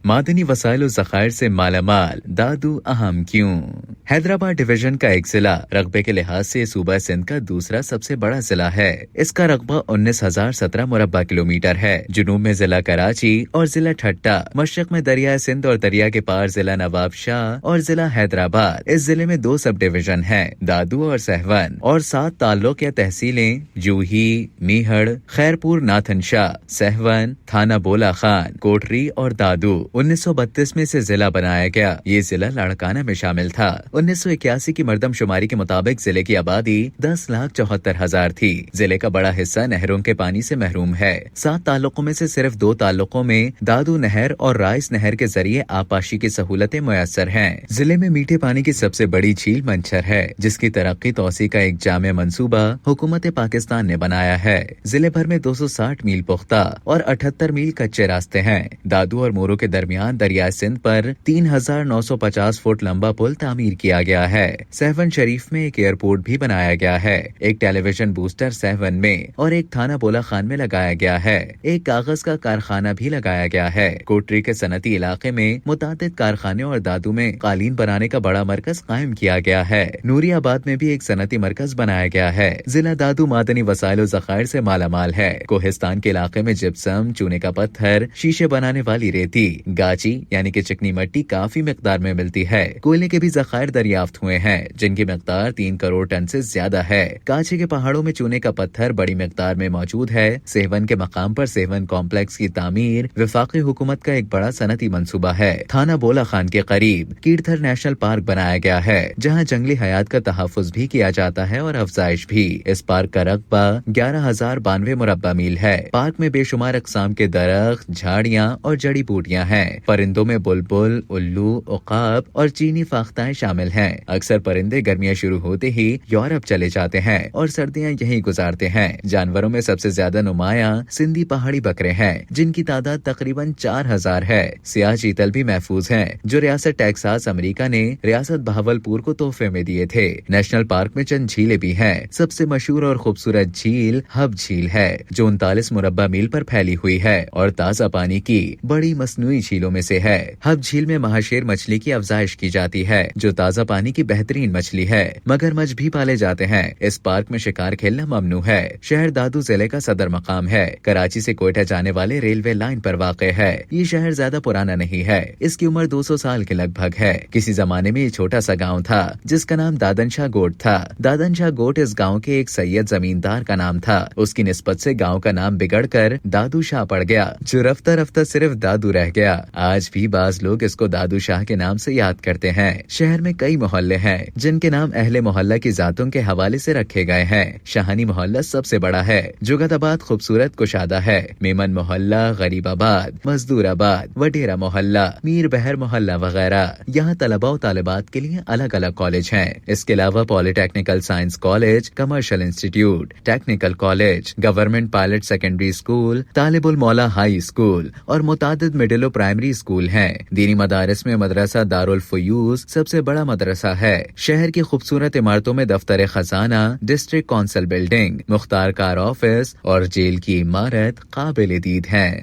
معدنی وسائل و ذخائر سے مالا مال، دادو اہم کیوں؟ حیدرآباد ڈویژن کا ایک ضلع رقبے کے لحاظ سے صوبہ سندھ کا دوسرا سب سے بڑا ضلع ہے۔ اس کا رقبہ 19,017 مربع کلومیٹر ہے۔ جنوب میں ضلع کراچی اور ضلع ٹھٹہ، مشرق میں دریائے سندھ اور دریا کے پار ضلع نواب شاہ اور ضلع حیدرآباد۔ اس ضلع میں 2 سب ڈویژن ہیں، دادو اور سہون، اور 7 تعلق یا تحصیلیں جوہی، میہڑ، خیرپور ناتھن شاہ، سہون، تھانہ بولا خان، کوٹری اور دادو۔ 1932 میں سے ضلع بنایا گیا۔ یہ ضلع لاڑکانہ میں شامل تھا۔ 1981 کی مردم شماری کے مطابق ضلع کی آبادی 10,74,000 تھی۔ ضلع کا بڑا حصہ نہروں کے پانی سے محروم ہے۔ 7 تعلقوں میں سے صرف 2 تعلقوں میں دادو نہر اور رائس نہر کے ذریعے آبپاشی کی سہولتیں میسر ہیں۔ ضلع میں میٹھے پانی کی سب سے بڑی جھیل منچھر ہے، جس کی ترقی توسیع کا ایک جامع منصوبہ حکومت پاکستان نے بنایا ہے۔ ضلع بھر میں 260 میل پختہ اور 78 میل کچے راستے ہیں۔ دادو اور مورو کے درمیان دریائے سندھ پر 3,950 فٹ لمبا پل تعمیر کیا گیا ہے۔ سہون شریف میں ایک ایئرپورٹ بھی بنایا گیا ہے۔ ایک ٹیلی ویژن بوسٹر سہون میں اور ایک تھانہ بولا خان میں لگایا گیا ہے۔ ایک کاغذ کا کارخانہ بھی لگایا گیا ہے۔ کوٹری کے صنعتی علاقے میں متعدد کارخانے اور دادو میں قالین بنانے کا بڑا مرکز قائم کیا گیا ہے۔ نوری آباد میں بھی ایک صنعتی مرکز بنایا گیا ہے۔ ضلع دادو معدنی وسائل و ذخائر سے مالا مال ہے۔ کوہستان کے علاقے میں جپسم، چونے کا پتھر، شیشے بنانے والی ریتی، گاچی یعنی کہ چکنی مٹی کافی مقدار میں ملتی ہے۔ کوئلے کے بھی ذخائر دریافت ہوئے ہیں، جن کی مقدار 3 کروڑ ٹن سے زیادہ ہے۔ کاچی کے پہاڑوں میں چونے کا پتھر بڑی مقدار میں موجود ہے۔ سیون کے مقام پر سیون کمپلیکس کی تعمیر وفاقی حکومت کا ایک بڑا صنعتی منصوبہ ہے۔ تھانہ بولا خان کے قریب کیرتھر نیشنل پارک بنایا گیا ہے، جہاں جنگلی حیات کا تحفظ بھی کیا جاتا ہے اور افزائش بھی۔ اس پارک کا رقبہ 11,092 مربع میل ہے۔ پارک میں بے شمار اقسام کے درخت، جھاڑیاں اور جڑی بوٹیاں ہیں۔ پرندوں میں بلبل، الو، عقاب اور چینی فاختائیں شامل ہیں۔ اکثر پرندے گرمیاں شروع ہوتے ہی یورپ چلے جاتے ہیں اور سردیاں یہیں گزارتے ہیں۔ جانوروں میں سب سے زیادہ نمایاں سندھی پہاڑی بکرے ہیں، جن کی تعداد تقریباً 4,000 ہے۔ سیاہ چیتل بھی محفوظ ہیں، جو ریاست ٹیکساس امریکہ نے ریاست بہاولپور کو تحفے میں دیے تھے۔ نیشنل پارک میں چند جھیلیں بھی ہیں۔ سب سے مشہور اور خوبصورت جھیل ہب جھیل ہے، جو 39 مربع میل پر پھیلی ہوئی ہے اور تازہ پانی کی بڑی مصنوعی جھیلوں میں سے ہے۔ ہب جھیل میں مہاشیر مچھلی کی افزائش کی جاتی ہے، جو تازہ پانی کی بہترین مچھلی ہے۔ مگرمچھ بھی پالے جاتے ہیں۔ اس پارک میں شکار کھیلنا ممنوع ہے۔ شہر دادو ضلع کا صدر مقام ہے۔ کراچی سے کوئٹہ جانے والے ریلوے لائن پر واقع ہے۔ یہ شہر زیادہ پرانا نہیں ہے، اس کی عمر 200 سال کے لگ بھگ ہے۔ کسی زمانے میں یہ چھوٹا سا گاؤں تھا، جس کا نام دادن شاہ گوٹ تھا۔ دادن شاہ گوٹ اس گاؤں کے ایک سید زمیندار کا نام تھا۔ اس کی نسبت سے گاؤں کا نام بگڑ کر دادو شاہ پڑ گیا، جو رفتہ رفتہ صرف دادو رہ گیا۔ آج بھی بعض لوگ اس کو دادو شاہ کے نام سے یاد کرتے ہیں۔ شہر میں کئی محلے ہیں، جن کے نام اہل محلہ کی ذاتوں کے حوالے سے رکھے گئے ہیں۔ شاہانی محلہ سب سے بڑا ہے۔ جگت آباد خوبصورت کشادہ ہے۔ میمن محلہ، غریب آباد، مزدور آباد، وڈیرا محلہ، میر بہر محلہ وغیرہ۔ یہاں طلباء و طالبات کے لیے الگ الگ کالج ہیں۔ اس کے علاوہ poly technical science college, commercial institute, technical college, government pilot secondary school, Talib ul-Mola high school اور متعدد مڈل و پرائمری اسکول ہیں۔ دینی مدارس میں مدرسہ دارالفیوز سب سے بڑا مدرسہ ہے۔ شہر کی خوبصورت عمارتوں میں دفتر خزانہ، ڈسٹرکٹ کونسل بلڈنگ، مختار کار آفس اور جیل کی عمارت قابل دید ہیں۔